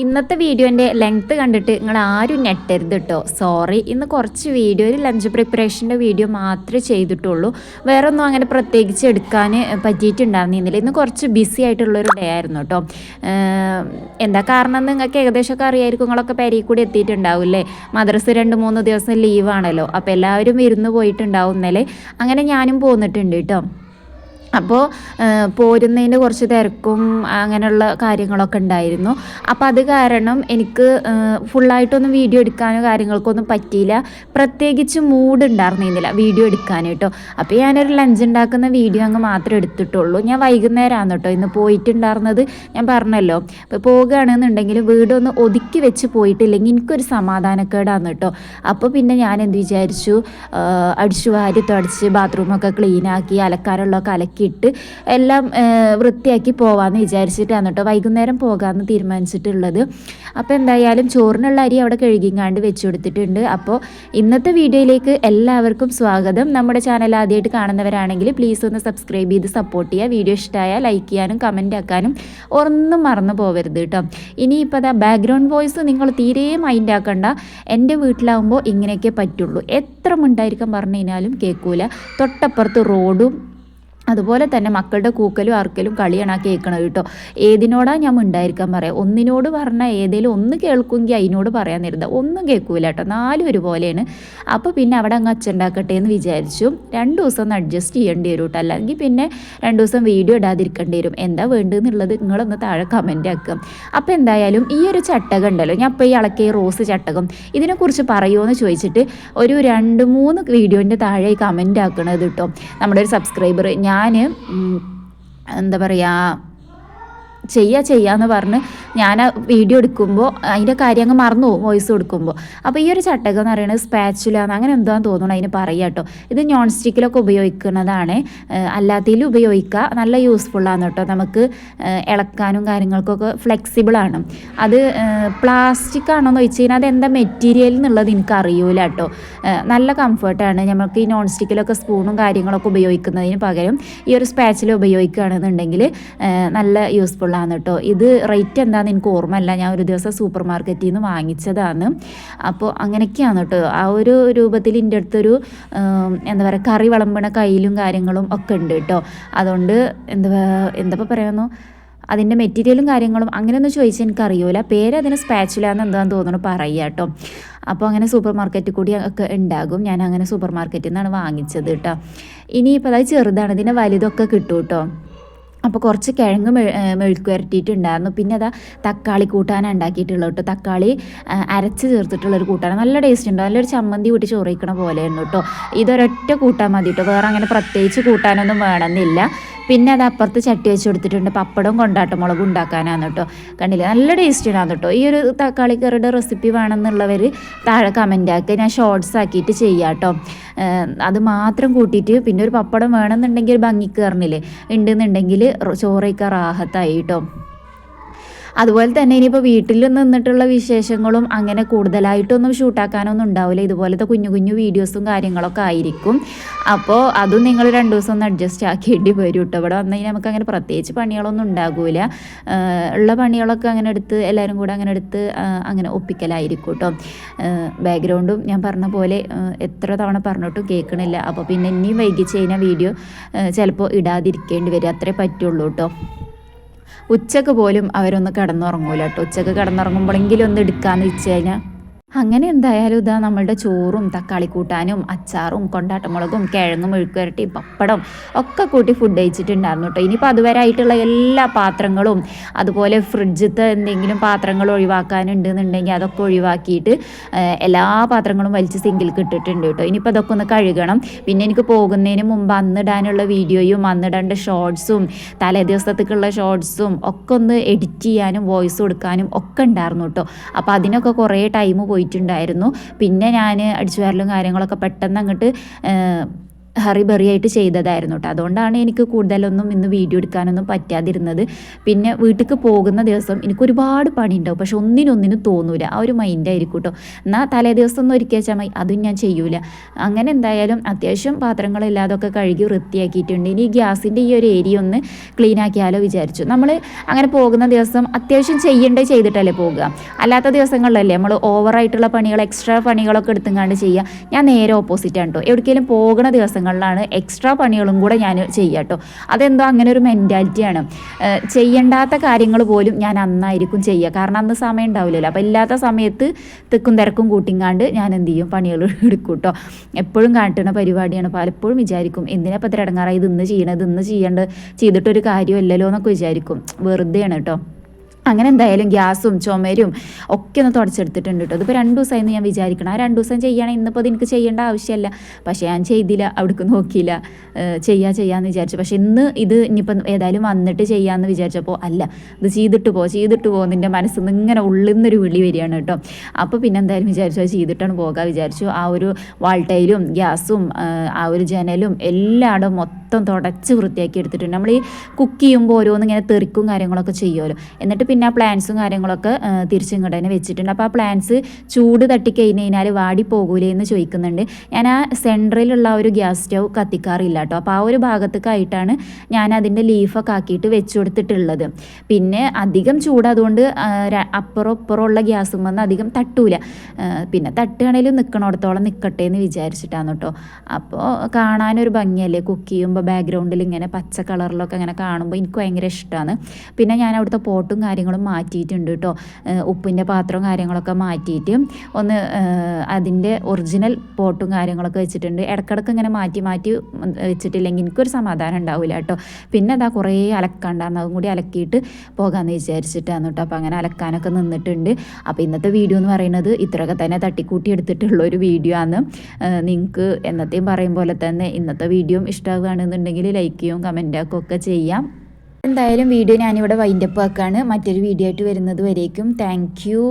ഇന്നത്തെ വീഡിയോൻ്റെ ലെങ്ത്ത് കണ്ടിട്ട് നിങ്ങൾ ആരും ഞെട്ടരുത് കേട്ടോ. സോറി, ഇന്ന് കുറച്ച് വീഡിയോയിൽ ലഞ്ച് പ്രിപ്പറേഷൻ്റെ വീഡിയോ മാത്രമേ ചെയ്തിട്ടുള്ളൂ. വേറെ ഒന്നും അങ്ങനെ പ്രത്യേകിച്ച് എടുക്കാൻ പറ്റിയിട്ടുണ്ടായിരുന്നില്ല. ഇന്ന് കുറച്ച് ബിസി ആയിട്ടുള്ളൊരു ഡേ ആയിരുന്നു കേട്ടോ. എന്താ കാരണം നിങ്ങൾക്ക് ഏകദേശമൊക്കെ അറിയായിരിക്കും. നിങ്ങളൊക്കെ പെരയിൽ കൂടി എത്തിയിട്ടുണ്ടാവില്ലേ. മദ്രസ 2-3 ദിവസം ലീവാണല്ലോ. അപ്പോൾ എല്ലാവരും ഇരുന്ന് പോയിട്ടുണ്ടാവും ഇന്നലെ. അങ്ങനെ ഞാനും പോന്നിട്ടുണ്ട് കേട്ടോ. അപ്പോൾ പോരുന്നതിൻ്റെ കുറച്ച് തിരക്കും അങ്ങനെയുള്ള കാര്യങ്ങളൊക്കെ ഉണ്ടായിരുന്നു. അപ്പോൾ അത് കാരണം എനിക്ക് ഫുള്ളായിട്ടൊന്നും വീഡിയോ എടുക്കാനോ കാര്യങ്ങൾക്കൊന്നും പറ്റിയില്ല. പ്രത്യേകിച്ച് മൂഡ് ഉണ്ടായിരുന്നില്ല വീഡിയോ എടുക്കാൻ കേട്ടോ. അപ്പോൾ ഞാനൊരു ലഞ്ച് ഉണ്ടാക്കുന്ന വീഡിയോ അങ്ങ് മാത്രമേ എടുത്തിട്ടുള്ളൂ. ഞാൻ വൈകുന്നേരമാണ് കേട്ടോ ഇന്ന് പോയിട്ടുണ്ടായിരുന്നത്. ഞാൻ പറഞ്ഞല്ലോ, ഇപ്പോൾ പോകുകയാണെന്നുണ്ടെങ്കിൽ വീടൊന്ന് ഒതുക്കി വെച്ച് പോയിട്ടില്ലെങ്കിൽ എനിക്കൊരു സമാധാനക്കേടാണ് കേട്ടോ. അപ്പോൾ പിന്നെ ഞാൻ എന്ത് വിചാരിച്ചു, അടിച്ചു വാരി തുടച്ച് ബാത്റൂമൊക്കെ ക്ലീനാക്കി അലക്കാനുള്ളതൊക്കെ അലക്കി ഇട്ട് എല്ലാം വൃത്തിയാക്കി പോവാമെന്ന് വിചാരിച്ചിട്ടാണ് കേട്ടോ വൈകുന്നേരം പോകാമെന്ന് തീരുമാനിച്ചിട്ടുള്ളത്. അപ്പോൾ എന്തായാലും ചോറിനുള്ള അരി അവിടെ കഴുകിങ്ങാണ്ട് വെച്ച് കൊടുത്തിട്ടുണ്ട്. അപ്പോൾ ഇന്നത്തെ വീഡിയോയിലേക്ക് എല്ലാവർക്കും സ്വാഗതം. നമ്മുടെ ചാനൽ ആദ്യമായിട്ട് കാണുന്നവരാണെങ്കിൽ പ്ലീസ് ഒന്ന് സബ്സ്ക്രൈബ് ചെയ്ത് സപ്പോർട്ട് ചെയ്യുക. വീഡിയോ ഇഷ്ടമായാൽ ലൈക്ക് ചെയ്യാനും കമൻറ്റ് ആക്കാനും ഒന്നും മറന്നു പോകരുത് കേട്ടോ. ഇനിയിപ്പോൾ അതാ ബാക്ക്ഗ്രൗണ്ട് വോയിസ് നിങ്ങൾ തീരെ മൈൻഡ് ആക്കണ്ട. എൻ്റെ വീട്ടിലാവുമ്പോൾ ഇങ്ങനെയൊക്കെ പറ്റുള്ളൂ. എത്ര മിണ്ടായിരിക്കാൻ പറഞ്ഞു കഴിഞ്ഞാലും കേൾക്കൂല. തൊട്ടപ്പുറത്ത് റോഡും അതുപോലെ തന്നെ മക്കളുടെ കൂക്കലും അറക്കലും കളിയാണ് ആ കേൾക്കണത് കേട്ടോ. ഏതിനോടാ ഞാൻ ഉണ്ടായിരിക്കാൻ പറയാം. ഒന്നിനോട് പറഞ്ഞാൽ ഏതെങ്കിലും ഒന്ന് കേൾക്കുമെങ്കിൽ അതിനോട് പറയാൻ നേരുത. ഒന്നും കേൾക്കൂല കേട്ടോ. 4 ഒരുപോലെയാണ്. അപ്പോൾ പിന്നെ അവിടെ അങ്ങ് അച്ഛണ്ടാക്കട്ടെ എന്ന് വിചാരിച്ചു. 2 ദിവസം ഒന്ന് അഡ്ജസ്റ്റ് ചെയ്യേണ്ടി വരും കേട്ടോ. അല്ലെങ്കിൽ പിന്നെ 2 ദിവസം വീഡിയോ ഇടാതിരിക്കേണ്ടി വരും. എന്താ വേണ്ടതെന്നുള്ളത് നിങ്ങളൊന്ന് താഴെ കമൻറ്റ് ആക്കുക. അപ്പോൾ എന്തായാലും ഈ ഒരു ചട്ടകം ഉണ്ടല്ലോ, ഞാൻ ഇപ്പോൾ ഈ ഇളക്കിയ റോസ് ചട്ടകം ഇതിനെക്കുറിച്ച് പറയുമോ എന്ന് ചോദിച്ചിട്ട് ഒരു 2-3 വീഡിയോൻ്റെ താഴെ കമൻറ്റ് ആക്കണത് കേട്ടോ നമ്മുടെ ഒരു സബ്സ്ക്രൈബർ. ഞാൻ എന്താ പറയുക, ചെയ്യാന്ന് പറഞ്ഞ് ഞാൻ ആ വീഡിയോ എടുക്കുമ്പോൾ അതിൻ്റെ കാര്യം അങ്ങ് മറന്നു പോകും വോയിസ് കൊടുക്കുമ്പോൾ. അപ്പോൾ ഈ ഒരു ചട്ടകം എന്ന് പറയുന്നത് സ്പാച്ചുലാന്ന് അങ്ങനെ എന്താണെന്ന് തോന്നുന്നു അതിന് പറയുക കേട്ടോ. ഇത് നോൺ സ്റ്റിക്കിലൊക്കെ ഉപയോഗിക്കുന്നതാണ്. അല്ലാത്തതിലും ഉപയോഗിക്കുക. നല്ല യൂസ്ഫുള്ളാണ് കേട്ടോ. നമുക്ക് ഇളക്കാനും കാര്യങ്ങൾക്കൊക്കെ ഫ്ലെക്സിബിളാണ്. അത് പ്ലാസ്റ്റിക് ആണോ എന്ന് ചോദിച്ചു കഴിഞ്ഞാൽ അതെന്താ മെറ്റീരിയൽ എന്നുള്ളത് എനിക്ക് അറിയൂല കേട്ടോ. നല്ല കംഫർട്ടാണ്. നമുക്ക് ഈ നോൺ സ്റ്റിക്കിലൊക്കെ സ്പൂണും കാര്യങ്ങളൊക്കെ ഉപയോഗിക്കുന്നതിന് പകരം ഈ ഒരു സ്പാച്ചിൽ ഉപയോഗിക്കുകയാണെന്നുണ്ടെങ്കിൽ നല്ല യൂസ്ഫുൾ ആണ് കേട്ടോ. ഇത് റേറ്റ് എന്താണെന്ന് എനിക്ക് ഓർമ്മയില്ല. ഞാൻ ഒരു ദിവസം സൂപ്പർ മാർക്കറ്റിൽ നിന്ന് വാങ്ങിച്ചതാണ്. അപ്പോൾ അങ്ങനെയൊക്കെയാണ് കേട്ടോ. ആ ഒരു രൂപത്തിൽ എൻ്റെ അടുത്തൊരു എന്താ പറയുക കറി വിളമ്പണ കയ്യിലും കാര്യങ്ങളും ഒക്കെ ഉണ്ട് കേട്ടോ. അതുകൊണ്ട് എന്താ പറയുന്നു, അതിൻ്റെ മെറ്റീരിയലും കാര്യങ്ങളും അങ്ങനെയൊന്നും ചോദിച്ചാൽ എനിക്കറിയൂല. പേര് അതിന് സ്പാച്ചുലാന്ന് എന്താണെന്ന് തോന്നുന്നു പറയുക കേട്ടോ. അപ്പോൾ അങ്ങനെ സൂപ്പർ മാർക്കറ്റിൽ കൂടി ഒക്കെ ഉണ്ടാകും. ഞാൻ അങ്ങനെ സൂപ്പർ മാർക്കറ്റിൽ നിന്നാണ് വാങ്ങിച്ചത് കേട്ടോ. ഇനിയിപ്പോൾ അത് ചെറുതാണ്. ഇതിൻ്റെ വലുതൊക്കെ കിട്ടും കേട്ടോ. അപ്പോൾ കുറച്ച് കിഴങ്ങ് മെഴുക്ക് വരട്ടിയിട്ടുണ്ടായിരുന്നു. പിന്നെ അതാ തക്കാളി കൂട്ടാൻ ഉണ്ടാക്കിയിട്ടുള്ളത് കേട്ടോ. തക്കാളി അരച്ച് ചേർത്തിട്ടുള്ളൊരു കൂട്ടാണ്. നല്ല ടേസ്റ്റ് ഉണ്ട്. നല്ലൊരു ചമ്മന്തി കൂട്ടി ചോറ് വയ്ക്കണ പോലെയാണ് കേട്ടോ. ഇതൊരൊറ്റ കൂട്ടാൻ മതി കേട്ടോ. വേറെ അങ്ങനെ പ്രത്യേകിച്ച് കൂട്ടാനൊന്നും വേണമെന്നില്ല. പിന്നെ അത് അപ്പുറത്ത് ചട്ടി വെച്ച് കൊടുത്തിട്ടുണ്ട്. പപ്പടവും കൊണ്ടാട്ടമുളകും ഉണ്ടാക്കാനാണ് കേട്ടോ. കണ്ടില്ലേ, നല്ല ടേസ്റ്റിനാണ് കേട്ടോ. ഈ ഒരു തക്കാളി കറിയുടെ റെസിപ്പി വേണമെന്നുള്ളവർ താഴെ കമൻ്റ് ആക്കുക. ഞാൻ ഷോർട്സ് ആക്കിയിട്ട് ചെയ്യാം കേട്ടോ. അത് മാത്രം കൂട്ടിയിട്ട് പിന്നെ ഒരു പപ്പടം വേണമെന്നുണ്ടെങ്കിൽ ഒരു ഭംഗിക്ക് കയറണില്ലേ ഉണ്ടെന്നുണ്ടെങ്കിൽ ചോറയ്ക്ക റാഹത്തായി കേട്ടോ. അതുപോലെ തന്നെ ഇനിയിപ്പോൾ വീട്ടിൽ നിന്നിട്ടുള്ള വിശേഷങ്ങളും അങ്ങനെ കൂടുതലായിട്ടൊന്നും ഷൂട്ടാക്കാനൊന്നും ഉണ്ടാവില്ല. ഇതുപോലത്തെ കുഞ്ഞു കുഞ്ഞു വീഡിയോസും കാര്യങ്ങളൊക്കെ ആയിരിക്കും. അപ്പോൾ അതും നിങ്ങൾ 2 ദിവസം ഒന്ന് അഡ്ജസ്റ്റ് ആക്കേണ്ടി വരും കേട്ടോ. ഇവിടെ വന്നു കഴിഞ്ഞാൽ നമുക്ക് അങ്ങനെ പ്രത്യേകിച്ച് പണികളൊന്നും ഉണ്ടാകില്ല. ഉള്ള പണികളൊക്കെ അങ്ങനെ എടുത്ത് എല്ലാവരും കൂടെ അങ്ങനെ എടുത്ത് അങ്ങനെ ഒപ്പിക്കലായിരിക്കും കേട്ടോ. ബാക്ക്ഗ്രൗണ്ടും ഞാൻ പറഞ്ഞ പോലെ എത്ര തവണ പറഞ്ഞിട്ടും കേൾക്കണില്ല. അപ്പോൾ പിന്നെ ഇനിയും വൈകിച്ച് കഴിഞ്ഞാൽ വീഡിയോ ചിലപ്പോൾ ഇടാതിരിക്കേണ്ടി വരും. അത്രേ പറ്റുള്ളൂ കേട്ടോ. ഉച്ചക്ക് പോലും അവരൊന്ന് കിടന്നുറങ്ങൂല കേട്ടോ. ഉച്ചക്ക് കിടന്നുറങ്ങുമ്പോഴെങ്കിലും ഒന്ന് എടുക്കാമെന്ന് വെച്ച് കഴിഞ്ഞാൽ അങ്ങനെ എന്തായാലും ഇതാ നമ്മളുടെ ചോറും തക്കാളി കൂട്ടാനും അച്ചാറും കൊണ്ടാട്ടമുളകും കിഴങ്ങും മെഴുക്കുവരട്ടി പപ്പടം ഒക്കെ കൂട്ടി ഫുഡ് കഴിച്ചിട്ടുണ്ടായിരുന്നു കേട്ടോ. ഇനിയിപ്പോൾ അതുവരായിട്ടുള്ള എല്ലാ പാത്രങ്ങളും അതുപോലെ ഫ്രിഡ്ജിലത്തെ എന്തെങ്കിലും പാത്രങ്ങൾ ഒഴിവാക്കാനുണ്ടെന്നുണ്ടെങ്കിൽ അതൊക്കെ ഒഴിവാക്കിയിട്ട് എല്ലാ പാത്രങ്ങളും വലിച്ച് സിങ്കിലേക്ക് ഇട്ടിട്ടുണ്ട് കേട്ടോ. ഇനിയിപ്പോൾ അതൊക്കെ ഒന്ന് കഴുകണം. പിന്നെ എനിക്ക് പോകുന്നതിന് മുമ്പ് അന്നിടാനുള്ള വീഡിയോയും അന്നിടേണ്ട ഷോർട്സും തലേ ദിവസത്തേക്കുള്ള ഷോർട്സും ഒക്കെ ഒന്ന് എഡിറ്റ് ചെയ്യാനും വോയിസ് കൊടുക്കാനും ഒക്കെ ഉണ്ടായിരുന്നു കേട്ടോ. അപ്പോൾ അതിനൊക്കെ കുറേ ടൈം പോയിട്ടുണ്ടായിരുന്നു. പിന്നെ ഞാൻ അടിച്ചുവാരലും കാര്യങ്ങളൊക്കെ പെട്ടെന്ന് അങ്ങോട്ട് ഹറി ബറി ആയിട്ട് ചെയ്തതായിരുന്നു കേട്ടോ. അതുകൊണ്ടാണ് എനിക്ക് കൂടുതലൊന്നും ഇന്ന് വീഡിയോ എടുക്കാനൊന്നും പറ്റാതിരുന്നത്. പിന്നെ വീട്ടിലേക്ക് പോകുന്ന ദിവസം എനിക്ക് ഒരുപാട് പണി ഉണ്ടാവും, പക്ഷെ ഒന്നിനൊന്നിനും തോന്നൂല. ആ ഒരു മൈൻഡായിരിക്കും കേട്ടോ. എന്നാൽ തലേ ദിവസം ഒന്ന് ഒരുക്കി വെച്ചാൽ മതി, അതും ഞാൻ ചെയ്യൂല. അങ്ങനെ എന്തായാലും അത്യാവശ്യം പാത്രങ്ങളില്ലാതൊക്കെ കഴുകി വൃത്തിയാക്കിയിട്ടുണ്ട്. ഇനി ഗ്യാസിൻ്റെ ഈ ഒരു ഏരിയ ഒന്ന് ക്ലീൻ ആക്കിയാലോ വിചാരിച്ചു. നമ്മൾ അങ്ങനെ പോകുന്ന ദിവസം അത്യാവശ്യം ചെയ്യേണ്ടത് ചെയ്തിട്ടല്ലേ പോകുക. അല്ലാത്ത ദിവസങ്ങളിലല്ലേ നമ്മൾ ഓവറായിട്ടുള്ള പണികൾ, എക്സ്ട്രാ പണികളൊക്കെ എടുത്തുങ്ങാണ്ട് ചെയ്യുക. ഞാൻ നേരെ ഓപ്പോസിറ്റാണ് കേട്ടോ. എവിടേക്കെങ്കിലും പോകുന്ന ദിവസങ്ങളിലാണ് എക്സ്ട്രാ പണികളും കൂടെ ഞാൻ ചെയ്യുക കേട്ടോ. അതെന്തോ അങ്ങനെ ഒരു മെൻറ്റാലിറ്റിയാണ്. ചെയ്യേണ്ടാത്ത കാര്യങ്ങൾ പോലും ഞാൻ അന്നായിരിക്കും ചെയ്യുക. കാരണം അന്ന് സമയം ഉണ്ടാവില്ലല്ലോ. അപ്പോൾ ഇല്ലാത്ത സമയത്ത് തിക്കും തിരക്കും കൂട്ടിങ്ങാണ്ട് ഞാൻ എന്ത് ചെയ്യും, പണികൾ എടുക്കും കേട്ടോ. എപ്പോഴും കാട്ടുന്ന പരിപാടിയാണ്. പലപ്പോഴും വിചാരിക്കും എന്തിനാ ഇപ്പോൾ ഇത്ര ഇടങ്ങാറായി, ഇന്ന് ചെയ്യണത്, ഇന്ന് ചെയ്തിട്ടൊരു കാര്യമില്ലല്ലോ എന്നൊക്കെ വിചാരിക്കും. വെറുതെയാണ് കേട്ടോ. അങ്ങനെ എന്തായാലും ഗ്യാസും ചുമരും ഒക്കെ ഒന്ന് തുടച്ചെടുത്തിട്ടുണ്ട് കേട്ടോ. ഇതിപ്പോൾ 2 ദിവസമായിരുന്നു ഞാൻ വിചാരിക്കണം. ആ 2 ദിവസം ചെയ്യുകയാണെങ്കിൽ ഇന്നിപ്പോൾ അത് എനിക്ക് ചെയ്യേണ്ട ആവശ്യമില്ല. പക്ഷേ ഞാൻ ചെയ്തില്ല, അവിടേക്ക് നോക്കിയില്ല. ചെയ്യാമെന്ന് വിചാരിച്ചു. പക്ഷേ ഇന്ന് ഇത് ഇനിയിപ്പം ഏതായാലും വന്നിട്ട് ചെയ്യാമെന്ന് വിചാരിച്ചപ്പോൾ അല്ല, ഇത് ചെയ്തിട്ട് പോ നിൻ്റെ മനസ്സിൽ നിന്ന് ഇങ്ങനെ ഉള്ളിൽ നിന്നൊരു വിളി വരികയാണ് കേട്ടോ. അപ്പോൾ പിന്നെ എന്തായാലും വിചാരിച്ചു അത് ചെയ്തിട്ടാണ് പോകാൻ വിചാരിച്ചു. ആ ഒരു വാൾട്ടയിലും ഗ്യാസും ആ ഒരു ജനലും എല്ലായിടും മൊത്തം തുടച്ച് വൃത്തിയാക്കി എടുത്തിട്ടുണ്ട്. നമ്മൾ ഈ കുക്ക് ചെയ്യുമ്പോൾ ഓരോന്നും ഇങ്ങനെ തെറിക്കും കാര്യങ്ങളൊക്കെ ചെയ്യുമല്ലോ. എന്നിട്ട് പിന്നെ ആ പ്ലാന്റ്സും കാര്യങ്ങളൊക്കെ തിരിച്ചിങ്ങോട്ട് തന്നെ വെച്ചിട്ടുണ്ട്. അപ്പോൾ ആ പ്ലാന്റ്സ് ചൂട് തട്ടിക്കഴിഞ്ഞാൽ വാടിപ്പോകൂലേ എന്ന് ചോദിക്കുന്നുണ്ട്. ഞാൻ ആ സെൻട്രലിലുള്ള ഒരു ഗ്യാസ് സ്റ്റൗ കത്തിക്കാറില്ല കേട്ടോ. അപ്പോൾ ആ ഒരു ഭാഗത്തേക്കായിട്ടാണ് ഞാൻ അതിൻ്റെ ലീഫൊക്കെ ആക്കിയിട്ട് വെച്ച് കൊടുത്തിട്ടുള്ളത്. പിന്നെ അധികം ചൂടാതുകൊണ്ട് അപ്പുറം ഇപ്പുറമുള്ള ഗ്യാസും വന്ന് അധികം തട്ടൂല. പിന്നെ തട്ടുകയാണെങ്കിലും നിൽക്കണോടത്തോളം നിൽക്കട്ടെ എന്ന് വിചാരിച്ചിട്ടാണ് കേട്ടോ. അപ്പോൾ കാണാനൊരു ഭംഗിയല്ലേ, കുക്ക് ചെയ്യുമ്പോൾ ബാക്ക്ഗ്രൗണ്ടിൽ ഇങ്ങനെ പച്ച കളറിലൊക്കെ അങ്ങനെ കാണുമ്പോൾ എനിക്ക് ഭയങ്കര ഇഷ്ടമാണ്. പിന്നെ ഞാൻ അവിടുത്തെ പോട്ടും കാര്യങ്ങളും മാറ്റിയിട്ടുണ്ട് കേട്ടോ. ഉപ്പിൻ്റെ പാത്രവും കാര്യങ്ങളൊക്കെ മാറ്റിയിട്ട് ഒന്ന് അതിൻ്റെ ഒറിജിനൽ പോട്ടും കാര്യങ്ങളൊക്കെ വെച്ചിട്ടുണ്ട്. ഇടക്കിടക്ക് ഇങ്ങനെ മാറ്റി വെച്ചിട്ടില്ലെങ്കിൽ എനിക്കൊരു സമാധാനം ഉണ്ടാവില്ല കേട്ടോ. പിന്നെ അതാ കുറേ അലക്കാണ്ടായിരുന്നു, അതും കൂടി അലക്കിയിട്ട് പോകാമെന്ന് വിചാരിച്ചിട്ടാണ് കേട്ടോ. അപ്പോൾ അങ്ങനെ അലക്കാനൊക്കെ നിന്നിട്ടുണ്ട്. അപ്പോൾ ഇന്നത്തെ വീഡിയോ എന്ന് പറയുന്നത് ഇത്രയൊക്കെ തന്നെ തട്ടിക്കൂട്ടി എടുത്തിട്ടുള്ള ഒരു വീഡിയോ ആണ്. നിങ്ങൾക്ക് എന്നത്തെയും പറയും പോലെ തന്നെ ഇന്നത്തെ വീഡിയോ ഇഷ്ടമാവുകയാണെന്നുണ്ടെങ്കിൽ ലൈക്ക് ചെയ്യും, കമൻറ്റാക്കും ഒക്കെ ചെയ്യാം. എന്തായാലും വീഡിയോ ഞാനിവിടെ വൈൻഡപ്പ് ആക്കാണ്. മറ്റൊരു വീഡിയോ ആയിട്ട് വരുന്നത് വരേക്കും താങ്ക് യു.